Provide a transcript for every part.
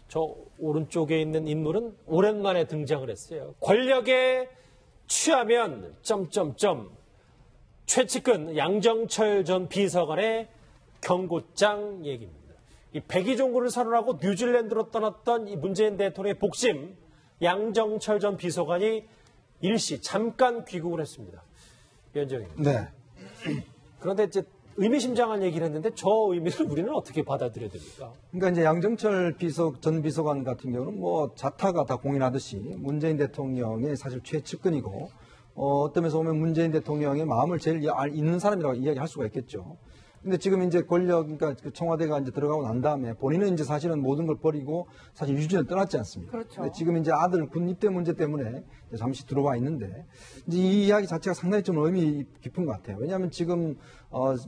저 오른쪽에 있는 인물은 오랜만에 등장을 했어요. 권력에 취하면 최측근 양정철 전 비서관의 경고장 얘기입니다. 이 백의종군을 살원하고 뉴질랜드로 떠났던 이 문재인 대통령의 복심 양정철 전 비서관이 일시 잠깐 귀국을 했습니다. 위원장님. 네. 그런데 이제 의미심장한 얘기를 했는데 저 의미를 우리는 어떻게 받아들여야 됩니까? 그러니까 이제 양정철 전 비서관 같은 경우는 뭐 자타가 다 공인하듯이 문재인 대통령의 사실 최측근이고 어떤 면에서 보면 문재인 대통령의 마음을 제일 있는 사람이라고 이야기할 수가 있겠죠. 근데 지금 이제 그러니까 청와대가 이제 들어가고 난 다음에 본인은 이제 사실은 모든 걸 버리고 사실 유진을 떠났지 않습니까? 그렇죠. 근데 지금 이제 아들 군 입대 문제 때문에 잠시 들어와 있는데 이제 이 이야기 자체가 상당히 좀 의미 깊은 것 같아요. 왜냐하면 지금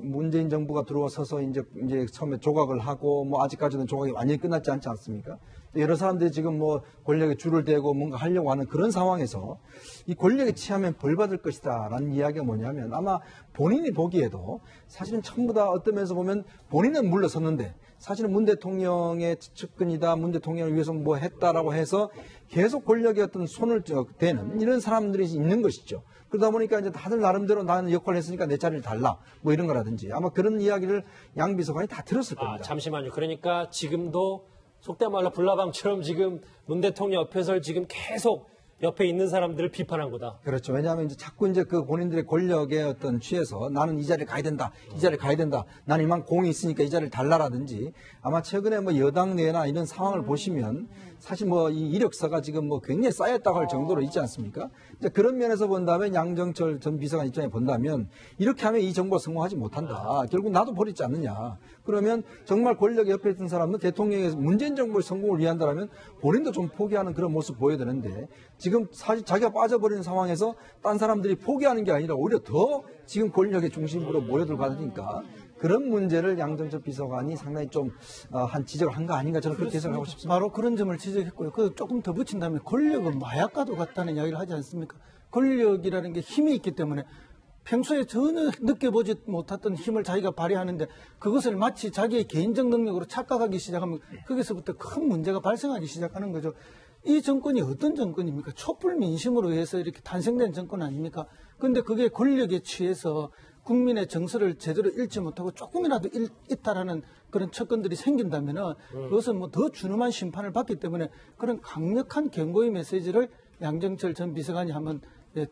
문재인 정부가 들어서서 이제 처음에 조각을 하고 뭐 아직까지는 조각이 완전히 끝났지 않지 않습니까? 여러 사람들이 지금 뭐 권력에 줄을 대고 뭔가 하려고 하는 그런 상황에서 이 권력에 취하면 벌 받을 것이다 라는 이야기가 뭐냐면 아마 본인이 보기에도 사실은 전부 다 어떤 면에서 보면 본인은 물러섰는데 사실은 문 대통령의 측근이다, 문 대통령을 위해서 뭐 했다라고 해서 계속 권력의 어떤 손을 대는 이런 사람들이 있는 것이죠. 그러다 보니까 이제 다들 나름대로 나는 역할을 했으니까 내 자리를 달라 뭐 이런 거라든지 아마 그런 이야기를 양 비서관이 다 들었을 겁니다. 잠시만요. 그러니까 지금도 속된 말로 불나방처럼 지금 문 대통령 옆에서 지금 계속 옆에 있는 사람들을 비판한 거다. 그렇죠. 왜냐하면 이제 자꾸 이제 그 본인들의 권력에 어떤 취해서 나는 이 자리를 가야 된다. 이 자리를 가야 된다. 나는 이만 공이 있으니까 이 자리를 달라라든지 아마 최근에 뭐 여당 내나 이런 상황을 보시면 사실 뭐 이 이력서가 지금 뭐 굉장히 쌓였다고 할 정도로 있지 않습니까? 이제 그런 면에서 본다면 양정철 전 비서관 입장에 본다면 이렇게 하면 이 정부가 성공하지 못한다. 결국 나도 버리지 않느냐. 그러면 정말 권력 옆에 있던 사람은 대통령의 문재인 정부의 성공을 위한다라면 본인도 좀 포기하는 그런 모습 보여야 되는데 지금 사실 자기가 빠져버리는 상황에서 딴 사람들이 포기하는 게 아니라 오히려 더 지금 권력의 중심부로 모여들고 가니까 그런 문제를 양정철 비서관이 상당히 좀 한 지적을 한 거 아닌가 저는 그렇게 해석하고 싶습니다. 바로 그런 점을 지적했고요. 그 조금 더 붙인다면 권력은 마약과도 같다는 이야기를 하지 않습니까? 권력이라는 게 힘이 있기 때문에 평소에 전혀 느껴보지 못했던 힘을 자기가 발휘하는데 그것을 마치 자기의 개인적 능력으로 착각하기 시작하면 거기서부터 큰 문제가 발생하기 시작하는 거죠. 이 정권이 어떤 정권입니까? 촛불 민심으로 해서 이렇게 탄생된 정권 아닙니까? 그런데 그게 권력에 취해서 국민의 정서를 제대로 읽지 못하고 조금이라도 이탈하는 그런 척건들이 생긴다면은 그것은 뭐 더 준엄한 심판을 받기 때문에 그런 강력한 경고의 메시지를 양정철 전 비서관이 한번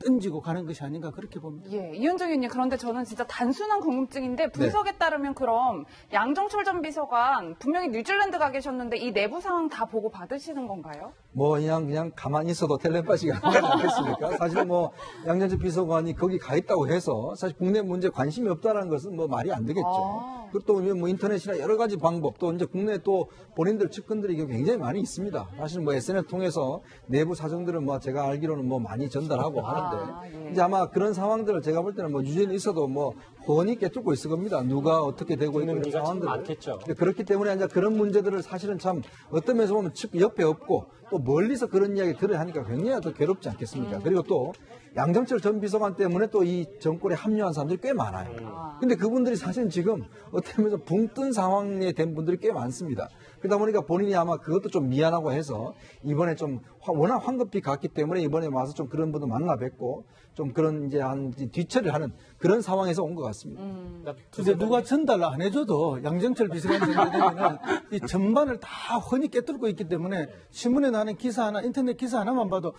던지고 가는 것이 아닌가 그렇게 봅니다. 예, 이현정 의원님 그런데 저는 진짜 단순한 궁금증인데 분석에 따르면 그럼 양정철 전 비서관 분명히 뉴질랜드 가 계셨는데 이 내부 상황 다 보고 받으시는 건가요? 뭐 그냥 가만히 있어도 텔레파시가 하지 않겠습니까? 사실 뭐 양정철 비서관이 거기 가 있다고 해서 사실 국내 문제에 관심이 없다는 것은 뭐 말이 안 되겠죠. 그리고 또 뭐 인터넷이나 여러 가지 방법 또 이제 국내 또 본인들 측근들이 굉장히 많이 있습니다. 사실 뭐 SNS 통해서 내부 사정들은 뭐 제가 알기로는 뭐 많이 전달하고 하는데 이제 아마 그런 상황들을 제가 볼 때는 뭐 유전이 있어도 뭐 훤히 꿰뚫고 있을 겁니다. 누가 어떻게 되고 있는 그런 상황들 많겠죠. 그렇기 때문에 이제 그런 문제들을 사실은 참 어떤 면에서 보면 옆에 없고 또 멀리서 그런 이야기 들어야 하니까 굉장히 더 괴롭지 않겠습니까? 그리고 또 양정철 전 비서관 때문에 또 이 정권에 합류한 사람들이 꽤 많아요. 근데 그분들이 사실은 지금 어떻게 보면 붕 뜬 상황에 된 분들이 꽤 많습니다. 그러다 보니까 본인이 아마 그것도 좀 미안하고 해서 이번에 좀 워낙 황급히 갔기 때문에 이번에 와서 좀 그런 분도 만나 뵙고 좀 그런 이제 한 뒤처리를 하는 그런 상황에서 온 것 같습니다. 근데 누가 전달 안 해줘도 양정철 비서관 정도 되면은 이 전반을 다 훤히 꿰뚫고 있기 때문에 신문에 나는 기사 하나, 인터넷 기사 하나만 봐도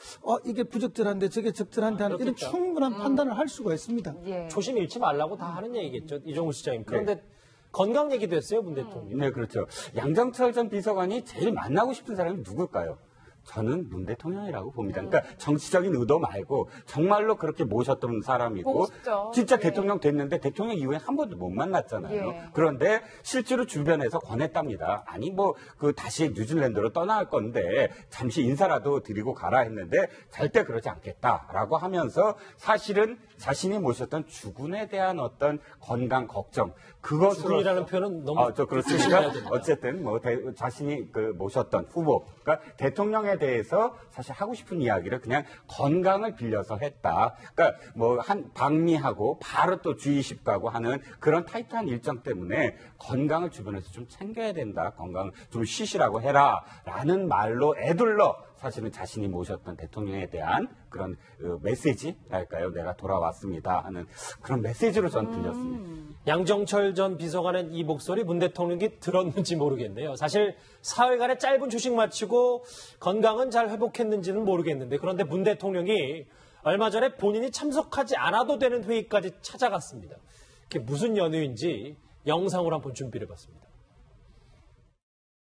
이게 부적절한데 저게 적절한데 하는 이런 충분한 판단을 할 수가 있습니다. 예. 초심 잃지 말라고 다 하는 얘기겠죠. 이종우 시장님. 그런데 건강 얘기도 했어요, 문 대통령. 네, 그렇죠. 양정철 전 비서관이 제일 만나고 싶은 사람이 누굴까요? 저는 문 대통령이라고 봅니다. 그러니까 정치적인 의도 말고 정말로 그렇게 모셨던 사람이고 보고 싶죠. 진짜 예. 대통령 됐는데 대통령 이후에 한 번도 못 만났잖아요. 예. 그런데 실제로 주변에서 권했답니다. 아니 뭐 그 다시 뉴질랜드로 떠날 건데 잠시 인사라도 드리고 가라 했는데 절대 그러지 않겠다라고 하면서 사실은 자신이 모셨던 주군에 대한 어떤 건강 걱정 그것으로 죽음이라는 표현은 너무 그렇습니까? 어쨌든 뭐 자신이 모셨던 후보, 그러니까 대통령에 대해서 사실 하고 싶은 이야기를 그냥 건강을 빌려서 했다. 그러니까 뭐 한 방미하고 바로 또 주의식 가고 하는 그런 타이트한 일정 때문에 건강을 주변에서 좀 챙겨야 된다. 건강 좀 쉬시라고 해라라는 말로 애둘러 사실은 자신이 모셨던 대통령에 대한 그런 메시지랄까요? 내가 돌아왔습니다 하는 그런 메시지로 전 들렸습니다. 양정철 전 비서관은 이 목소리 문 대통령이 들었는지 모르겠네요. 사실 사흘간의 짧은 휴식 마치고 건강은 잘 회복했는지는 모르겠는데 그런데 문 대통령이 얼마 전에 본인이 참석하지 않아도 되는 회의까지 찾아갔습니다. 그게 무슨 연유인지 영상으로 한번 준비를 해봤습니다.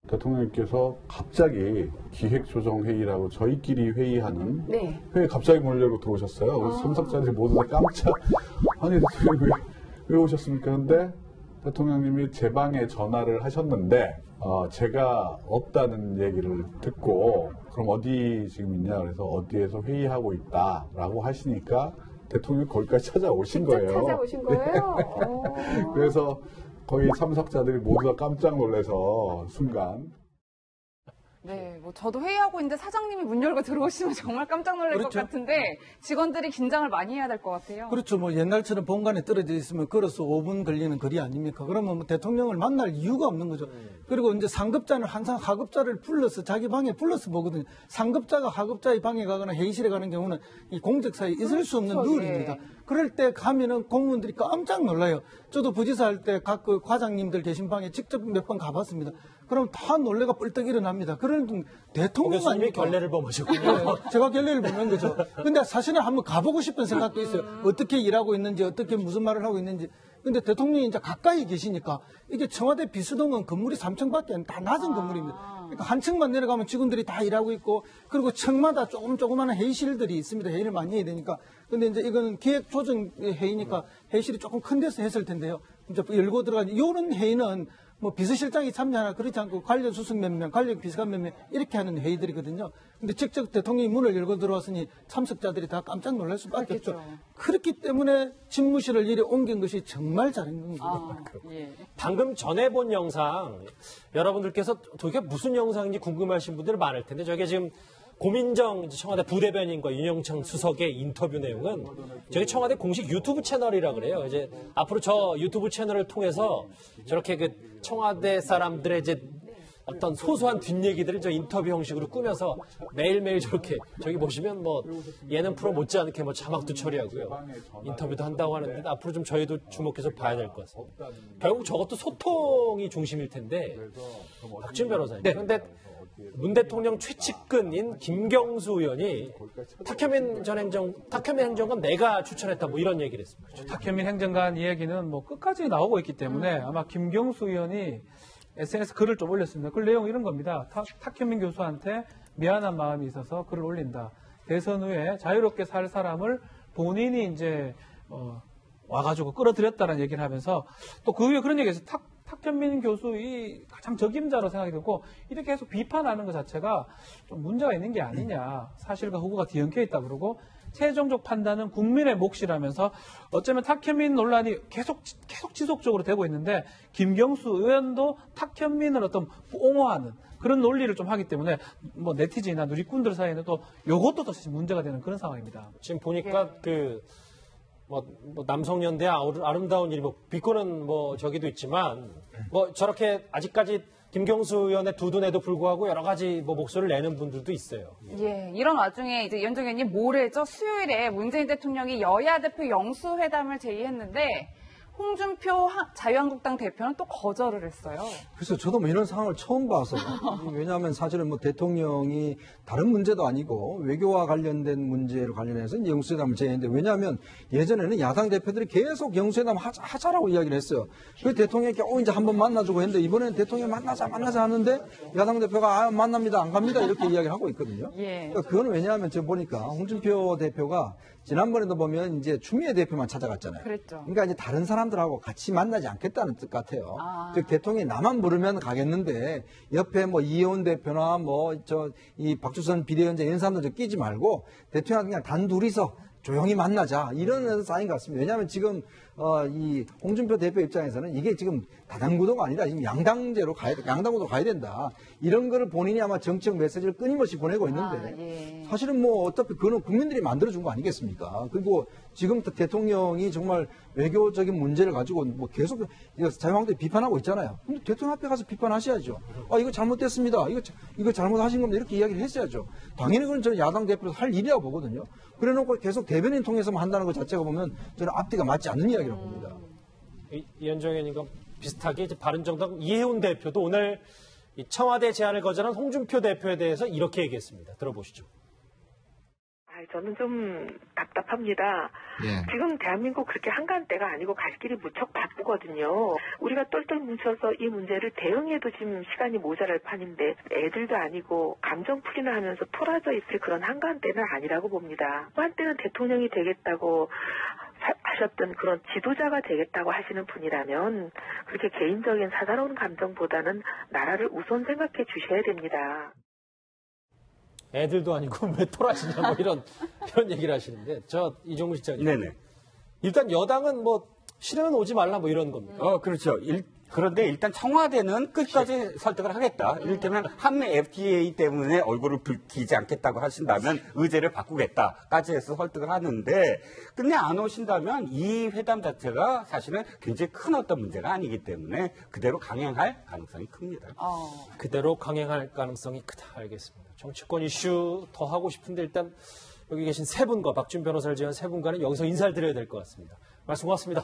대통령님께서 갑자기 기획조정회의라고 저희끼리 회의하는 네. 회의에 갑자기 몰려고 들어오셨어요. 그래서 참석자들이 모두 다 깜짝 아니 대통령님 왜 오셨습니까? 근데 대통령님이 제 방에 전화를 하셨는데 제가 없다는 얘기를 듣고 그럼 어디 지금 있냐 그래서 어디에서 회의하고 있다라고 하시니까 대통령이 거기까지 찾아오신 거예요. 찾아오신 거예요? 그래서 거의 참석자들이 모두 다 깜짝 놀라서 순간 네, 뭐 저도 회의하고 있는데 사장님이 문 열고 들어오시면 정말 깜짝 놀랄 그렇죠. 것 같은데 직원들이 긴장을 많이 해야 될 것 같아요. 그렇죠. 뭐 옛날처럼 본관에 떨어져 있으면 걸어서 5분 걸리는 거리 아닙니까? 그러면 뭐 대통령을 만날 이유가 없는 거죠. 그리고 이제 상급자는 항상 하급자를 불러서 자기 방에 불러서 보거든요. 상급자가 하급자의 방에 가거나 회의실에 가는 경우는 이 공직사에 있을 수 없는 그렇죠, 룰입니다. 예. 그럴 때 가면은 공무원들이 깜짝 놀라요. 저도 부지사 할 때 각 그 과장님들 계신 방에 직접 몇 번 가봤습니다. 그럼 다 놀래가 뻘떡 일어납니다. 그런 대통령 교수님이 아닙니까? 결례를 범하셨군요. 네, 제가 결례를 보는 거죠. 근데 사실은 한번 가보고 싶은 생각도 있어요. 어떻게 일하고 있는지, 어떻게 무슨 말을 하고 있는지. 근데 대통령이 이제 가까이 계시니까 이게 청와대 비수동은 건물이 3층밖에 안 다 낮은 건물입니다. 그러니까 한 층만 내려가면 직원들이 다 일하고 있고 그리고 층마다 조그마한 회의실들이 있습니다. 회의를 많이 해야 되니까. 근데 이제 이거는 기획조정 회의니까 회의실이 조금 큰 데서 했을 텐데요. 이제 열고 들어가는 이런 회의는 뭐 비서실장이 참여하나 그렇지 않고 관련 수석 몇 명, 관련 비서관 몇 명 이렇게 하는 회의들이거든요. 근데 직접 대통령이 문을 열고 들어왔으니 참석자들이 다 깜짝 놀랄 수밖에 없죠. 그렇기 때문에 집무실을 이리 옮긴 것이 정말 잘한 겁니다. 예. 방금 전에 본 영상 여러분들께서 도대체 무슨 영상인지 궁금하신 분들이 많을 텐데 저게 지금 고민정 청와대 부대변인과 윤영창 수석의 인터뷰 내용은 저희 청와대 공식 유튜브 채널이라 그래요. 이제 앞으로 저 유튜브 채널을 통해서 저렇게 그 청와대 사람들의 이제 어떤 소소한 뒷얘기들을 저 인터뷰 형식으로 꾸며서 매일매일 저렇게 저기 보시면 뭐 예능 프로 못지않게 뭐 자막도 처리하고요. 인터뷰도 한다고 하는데 앞으로 좀 저희도 주목해서 봐야 될 것 같습니다. 결국 저것도 소통이 중심일 텐데 박준 변호사님. 그런데 문 대통령 최측근인 김경수 의원이 탁현민 행정관 내가 추천했다 뭐 이런 얘기를 했습니다. 탁현민 행정관 이야기는 뭐 끝까지 나오고 있기 때문에 아마 김경수 의원이 SNS 글을 좀 올렸습니다. 그 내용 이런 겁니다. 탁현민 교수한테 미안한 마음이 있어서 글을 올린다. 대선 후에 자유롭게 살 사람을 본인이 이제 와가지고 끌어들였다는 얘기를 하면서 또 그 위에 그런 얘기했어요. 탁현민 교수의 가장 적임자로 생각이 되고 이렇게 계속 비판하는 것 자체가 좀 문제가 있는 게 아니냐. 사실과 후보가 뒤엉켜 있다 그러고 최종적 판단은 국민의 몫이라면서 어쩌면 탁현민 논란이 계속 지속적으로 되고 있는데 김경수 의원도 탁현민을 어떤 옹호하는 그런 논리를 좀 하기 때문에 뭐 네티즌이나 누리꾼들 사이에는 또 이것도 더 문제가 되는 그런 상황입니다. 지금 보니까 뭐 남성연대 아름다운 일, 뭐 비꼬는 뭐 저기도 있지만 뭐 저렇게 아직까지 김경수 의원의 두둔에도 불구하고 여러 가지 뭐 목소리를 내는 분들도 있어요. 예, 이런 와중에 이제 이현정 의원님 모레죠. 수요일에 문재인 대통령이 여야 대표 영수회담을 제의했는데 홍준표 자유한국당 대표는 또 거절을 했어요. 그래서 저도 뭐 이런 상황을 처음 봐서 왜냐하면 사실은 뭐 대통령이 다른 문제도 아니고 외교와 관련된 문제로 관련해서 이제 영수회담을 제의했는데 왜냐하면 예전에는 야당 대표들이 계속 영수회담 하자라고 이야기를 했어요. 그 대통령께 이제 한번 만나주고 했는데 이번에는 대통령 만나자 하는데 야당 대표가 만납니다 안 갑니다 이렇게 이야기를 하고 있거든요. 예. 그러니까 그건 왜냐하면 지금 보니까 홍준표 대표가 지난번에도 보면 이제 추미애 대표만 찾아갔잖아요. 그랬죠. 그러니까 이제 다른 사람들하고 같이 만나지 않겠다는 뜻 같아요. 즉 대통령이 나만 부르면 가겠는데 옆에 뭐 이혜원 대표나 뭐 이 박주선 비대위원장 이런 사람들 끼지 말고 대통령 그냥 단둘이서 조용히 만나자 이런 사인 것 같습니다. 왜냐하면 지금 이 홍준표 대표 입장에서는 이게 지금 다당구도가 아니라 지금 양당제로 양당구도 가야 된다. 이런 거를 본인이 아마 정치적 메시지를 끊임없이 보내고 있는데 예. 사실은 뭐 어차피 그거는 국민들이 만들어준 거 아니겠습니까? 그리고 지금 대통령이 정말 외교적인 문제를 가지고 뭐 계속 자유한국당 비판하고 있잖아요. 근데 대통령 앞에 가서 비판하셔야죠. 이거 잘못됐습니다. 이거 잘못하신 겁니다. 이렇게 이야기를 했어야죠. 당연히 그건 저는 야당 대표로 할 일이라고 보거든요. 그래 놓고 계속 대변인 통해서만 한다는 것 자체가 보면 저는 앞뒤가 맞지 않는 이야기라고 봅니다. 이현정 의원님과 비슷하게 이제 바른정당 이해훈 대표도 오늘 이 청와대 제안을 거절한 홍준표 대표에 대해서 이렇게 얘기했습니다. 들어보시죠. 저는 좀 답답합니다. 예. 지금 대한민국 그렇게 한가한 때가 아니고 갈 길이 무척 바쁘거든요. 우리가 똘똘 뭉쳐서 이 문제를 대응해도 지금 시간이 모자랄 판인데 애들도 아니고 감정풀이나 하면서 토라져 있을 그런 한가한 때는 아니라고 봅니다. 한때는 대통령이 되겠다고 하셨던 그런 지도자가 되겠다고 하시는 분이라면 그렇게 개인적인 사사로운 감정보다는 나라를 우선 생각해 주셔야 됩니다. 애들도 아니고 왜 토라지냐 뭐 이런 얘기를 하시는데 이종무 실장님. 네네. 일단 여당은 뭐 실행은 오지 말라 뭐 이런 겁니다. 그렇죠. 그런데 일단 청와대는 끝까지 설득을 하겠다. 이를테면 한미 FTA 때문에 얼굴을 붉히지 않겠다고 하신다면 의제를 바꾸겠다까지 해서 설득을 하는데 근데 안 오신다면 이 회담 자체가 사실은 굉장히 큰 어떤 문제가 아니기 때문에 그대로 강행할 가능성이 큽니다. 그대로 강행할 가능성이 크다. 알겠습니다. 정치권 이슈 더 하고 싶은데 일단 여기 계신 세 분과 박준 변호사를 제외한 세 분과는 여기서 인사를 드려야 될 것 같습니다. 말씀 고맙습니다.